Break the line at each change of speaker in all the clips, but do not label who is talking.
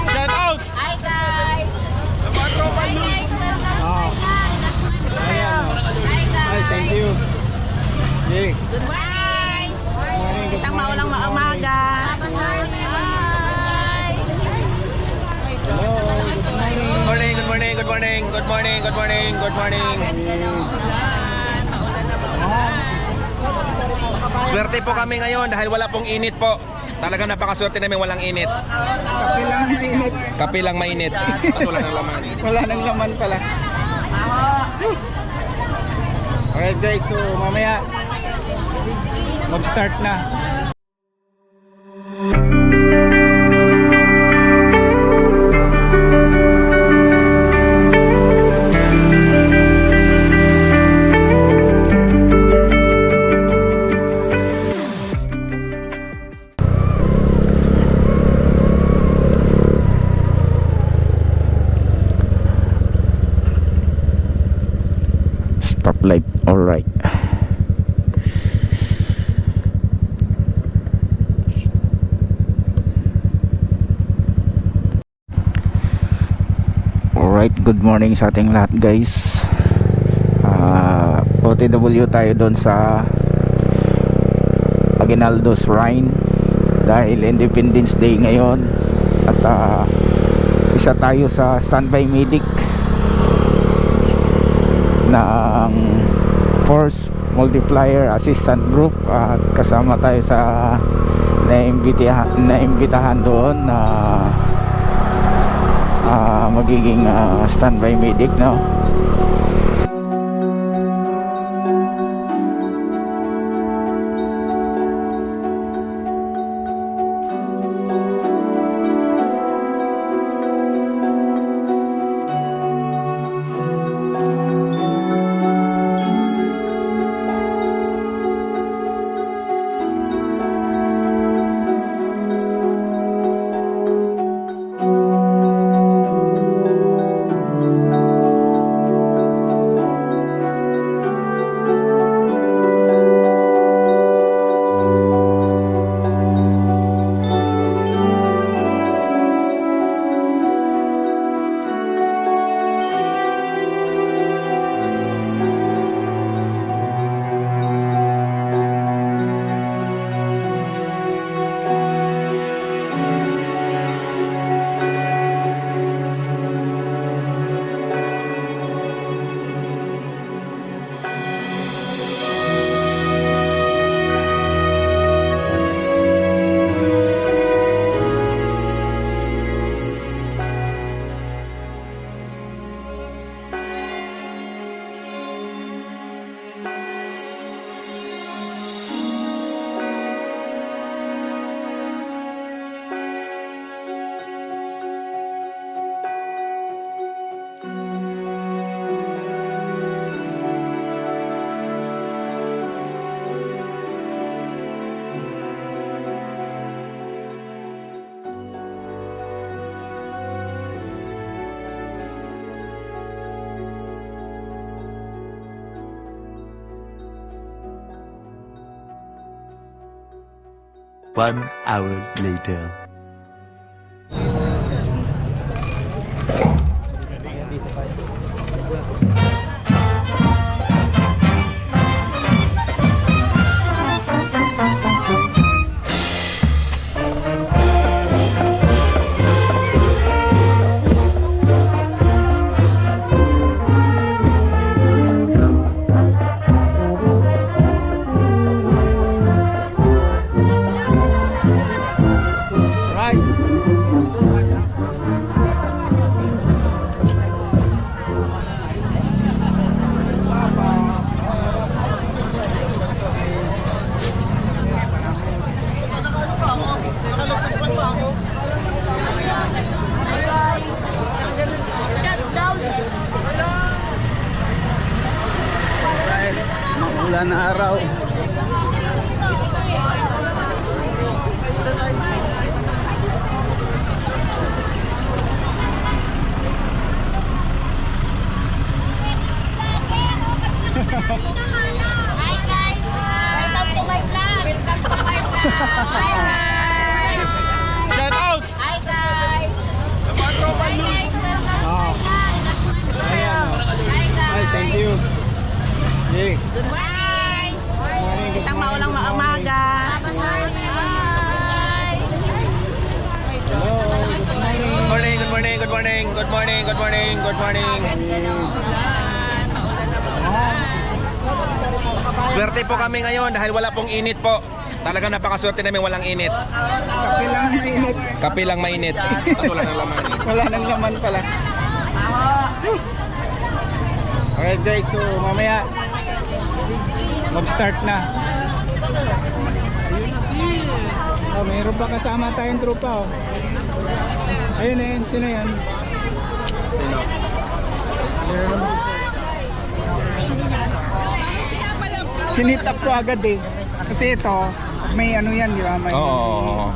Shout out!
Hi guys!
Ay, thank you. Hey.
Good morning! Isang maulang umaga.
Good morning, good morning, good morning, good morning, good morning, good morning. Swerte po kami ngayon dahil wala pong init po. Talaga napakaswerte namin walang init.
Kape lang mainit.
Kape lang mainit. At wala nang laman.
Wala nang laman pala. Alright guys, so mamaya mag-start na. Stoplight, all right. Alright, good morning sa ating lahat guys. OTW tayo doon sa Aguinaldo's Shrine dahil Independence Day ngayon. At isa tayo sa standby medic ng Force Multiplier Assistant Group at kasama tayo sa naimbitahan doon na magiging standby medic, no?
One hour later.
Maulan na araw.
Hi guys! Welcome to my vlog! Welcome to my vlog! Hi guys!
Shout out! morning, good morning, good morning, good morning. Swerte po kami ngayon dahil wala pong init po. Talaga napakaswerte namin walang init.
Kape lang mainit.
Kape lang mainit. At wala nang laman.
Wala nang laman pala. Okay guys, so mamaya mag-start na. Oh, mayroon pa kasama tayong tropa. Oh. Ayun na yun, sino yan?
Sino?
Sinitap ko agad eh. Kasi ito, may ano yan, di ba? May,
Oo.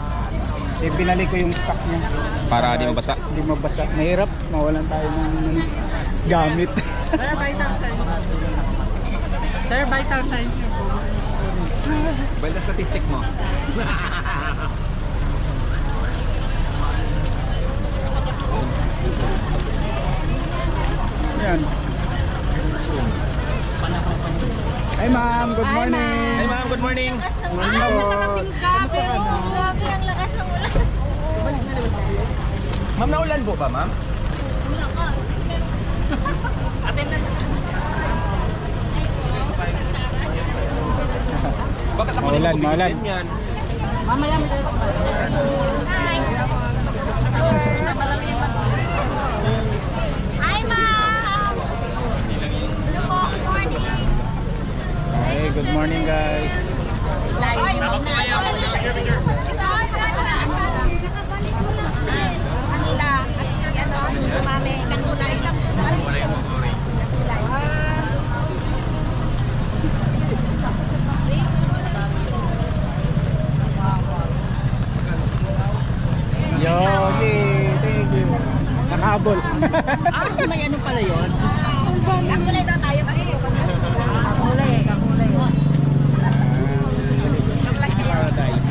eh, binalik ko yung stock niya.
Para di mabasa.
Hindi mabasa. Mahirap, mawalan tayo ng gamit.
Sir, vital signs. Sir, vital signs.
Balik na statistic mo.
Yan. Hi ma'am, good morning.
Hey ma'am, good morning.
Morning po.
Grabe, grabe ang lakas ng ulan.
Ma'am, naulan po ba ma'am? Bakit ako
Maulan,
hindi mo
maulan.
bibigyan yan?
Hi, ma'am! Hello po, good morning.
Hey, good morning guys.
Ay, ma'am na.
Kanula. Kasi ano, mami, kanula.
Yogi, thank you. Nakahabol.
May ano pala yun? Kakulay daw tayo kasi. Kakulay.
Paradise.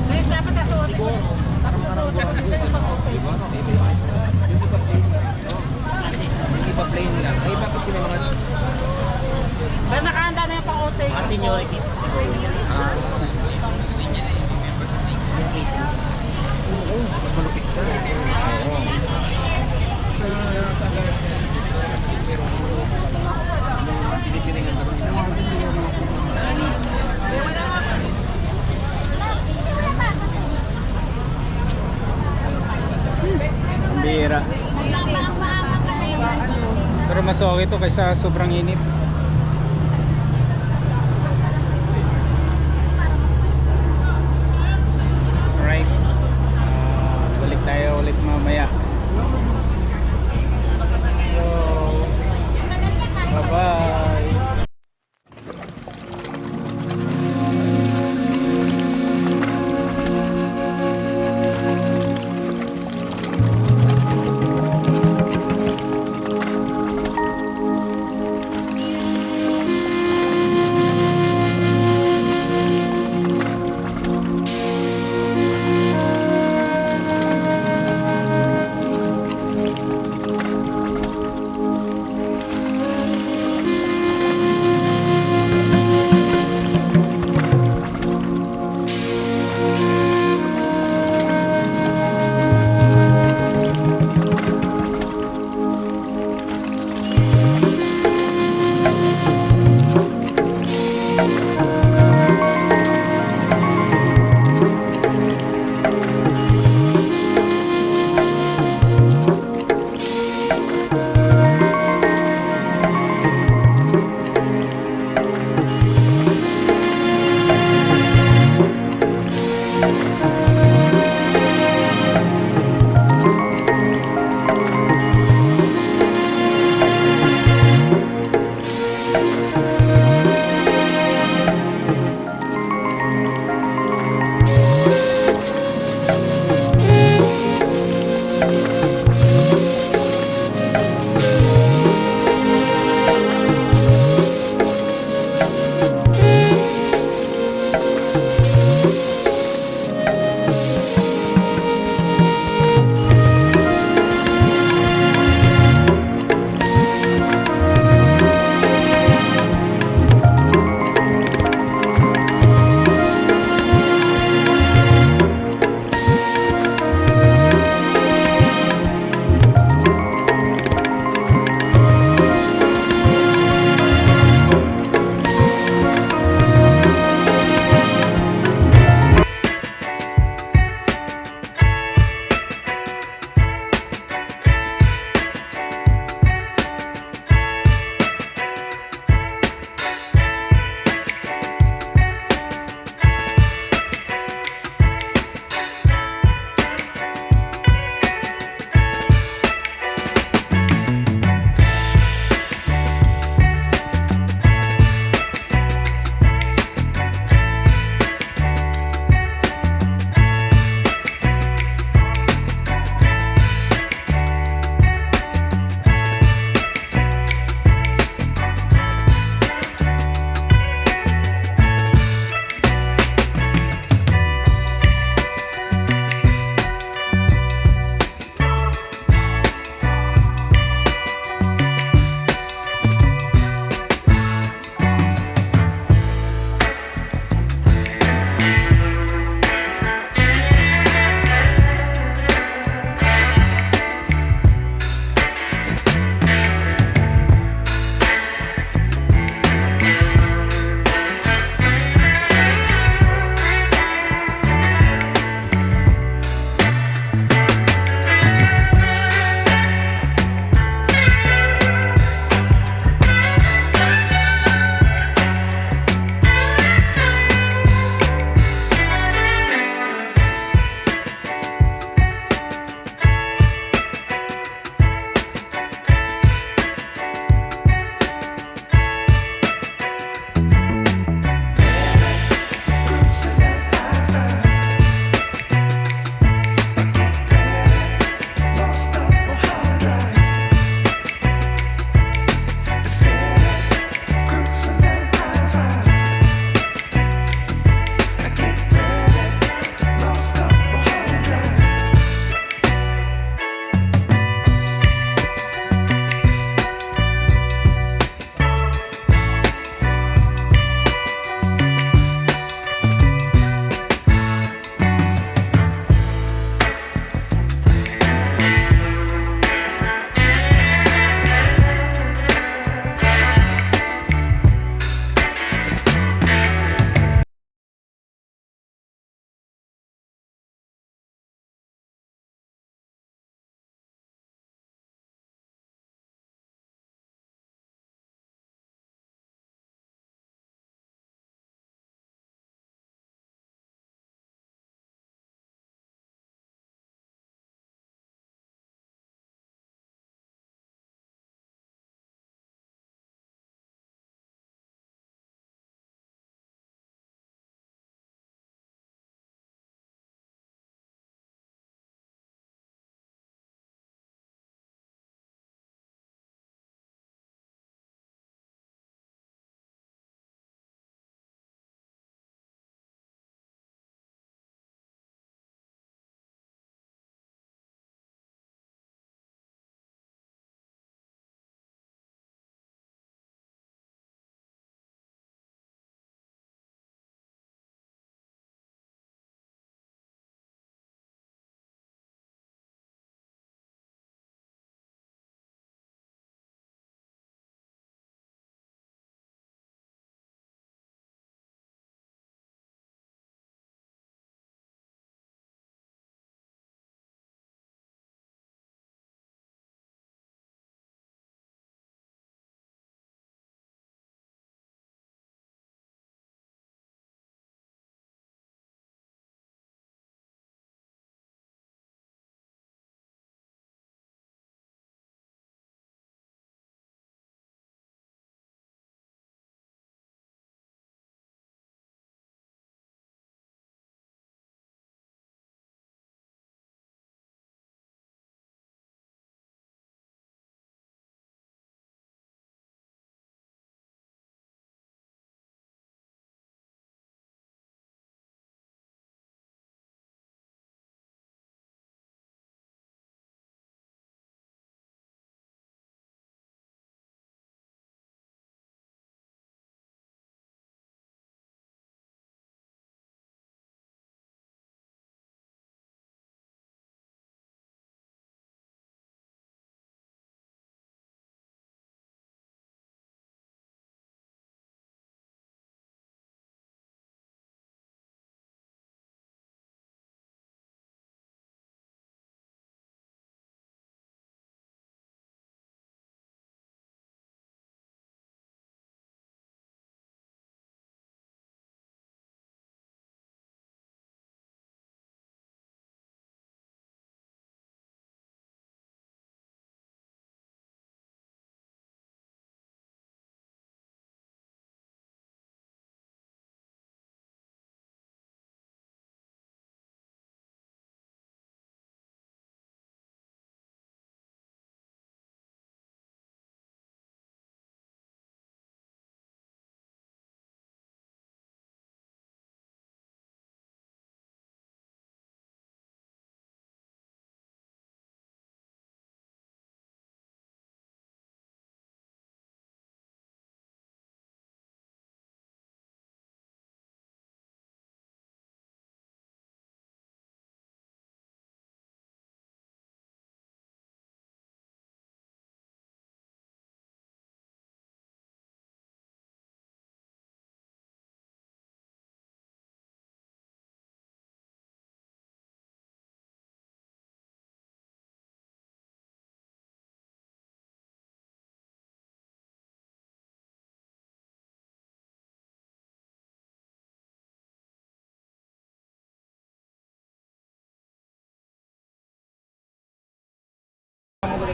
Sis, dapat nasuot ko.
Hindi pa plain lang. Ay, bakit sila mga...
Sir, nakahanda na yung pang-ote.
Seniorities.
Malupit siya. Oo.
Bira. Pero mas okay to kaysa sobrang init. Alright. Balik tayo ulit mamaya. So, bye-bye.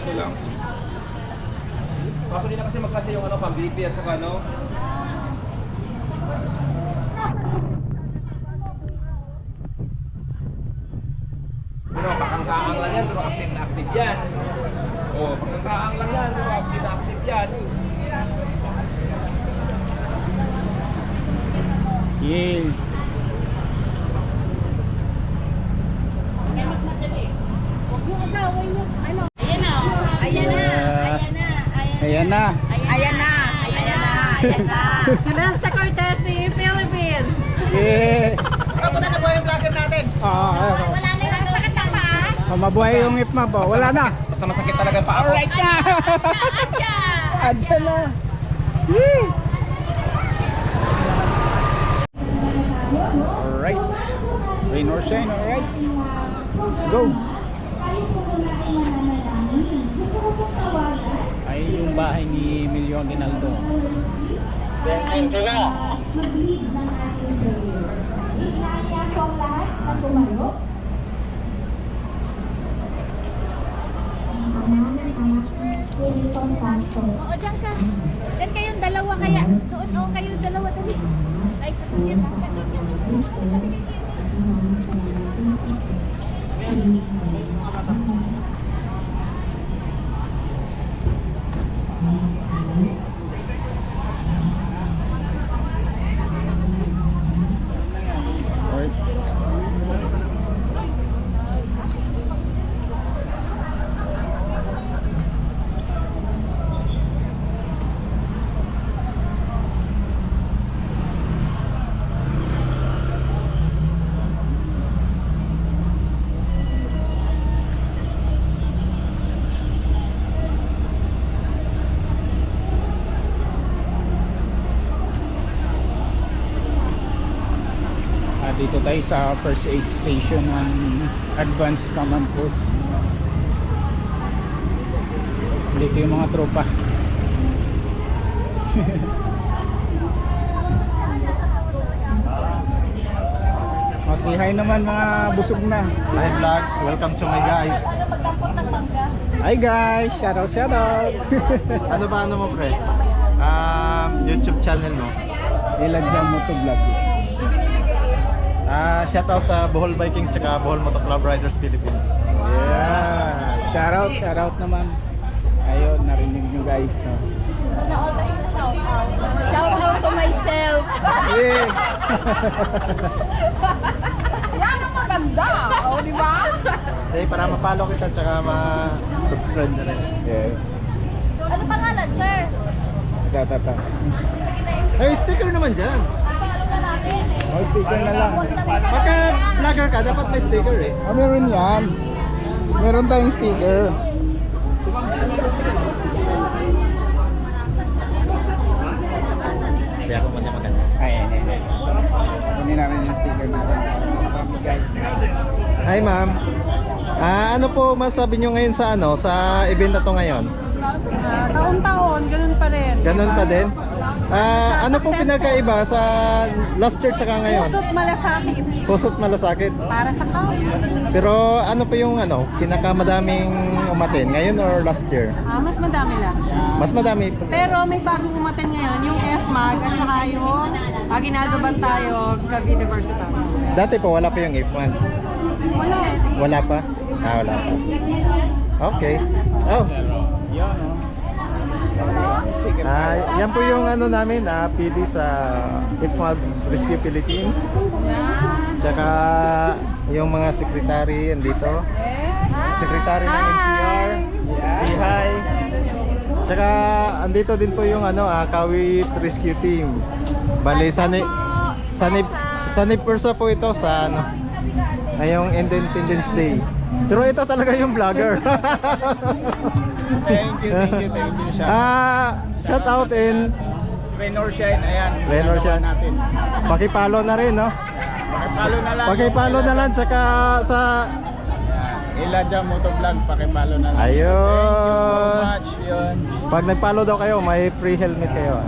ito lang. Kaso di na kasi magkasi yung ano, pang-BP at saka ano. Pero pakangkaang lang yan, pero active na active yan. O, pakangkaang lang yan, pero active na active yan.
Yay.
Ayan na. Ayan na.
Ayan na.
Ayan na. Ayan na. Celeste Cortesi, Philippines.
Yeah.
Kapunta na ba yung vlogger natin?
Wala na yung sakit ng paa.
Mabuhay yung ipma po. Wala na.
Basta masakit talaga pa ako.
Alright na. Adyan na. Yee. Alright. Rain or shine, alright. Let's go. Ay yung bahay ni Emilio Aguinaldo.
Oo, dyan ka. Dyan kayong dalawa kaya. Doon, oo, kayong dalawa dali. Ay, sasakyan na.
Alright. Dito tayo sa first aid station ng Advanced Command Post. Dito yung mga tropa. Say hi naman mga busog na.
Hi vlogs, welcome to my guys.
Hi guys, shout out.
Ano ba ano mo pre? YouTube channel mo.
Ilan dyan mo to vlog.
Shout out sa Bohol Viking tsaka Bohol Moto Club Riders Philippines.
Yeah, shout out naman. Ayun, narinig nyo guys.
Sana all tayo na shout out. Shout out to myself.
Yeah.
Yan ang maganda. O, di ba?
Say para ma-follow kita tsaka ma-subscribe na rin.
Yes.
Ano pangalan, sir?
Tata.
Hey, sticker naman dyan.
Follow na natin.
Oh, sticker na lang.
Pagka vlogger ka, dapat may sticker eh.
Meron yan. Meron tayong sticker.
Kaya ako man maganda.
Ayan. Kunin namin yung sticker natin. Guys.
Hi ma'am. Ano po masabi nyo ngayon sa sa event na to ngayon?
Taon-taon, ganun pa rin.
Ganun pa din? Ano pong pinagkaiba sa last year tsaka ngayon?
Pusot malasakit
Pusot malasakit.
para sa kao.
Pero ano po yung pinakamadaming umatin ngayon or last year?
Mas madami lang.
Mas madami.
Pero may bagong umaten ngayon, yung FMAG at saka yung Aguinaldo Bantayog, Cavite Versatile.
Dati po wala pa yung IFMAN.
Wala eh.
Wala pa? Wala pa. Okay. Oh.
Yan
Yan po yung namin, PD sa IFMAG Rescue Philippines. Tsaka yung mga secretary andito. Secretary ng NCR. Say hi. Tsaka andito din po yung Kawit Rescue Team. Bali sanib persa po ito sa ngayong Independence Day. Pero ito talaga yung vlogger.
Thank you.
Shout out in
Rain or shine, ayan.
Rain or shine.
Natin.
Pakipalo na rin, no?
Pakipalo na lang.
Pakipalo na lang tsaka sa
Elijah Motovlog, pakipalo na lang.
Ayun.
Thank you so much. Yun.
pag nagpalo daw kayo, may free helmet kayo.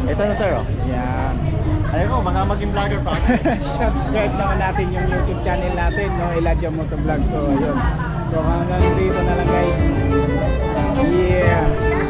Ito na sir, oh.
Yan.
Ayun ko, baka maging vlogger pa.
Subscribe naman natin yung YouTube channel natin, no? Elijah Motovlog. So, ayun. So,
So hanggang dito na lang guys. Yeah.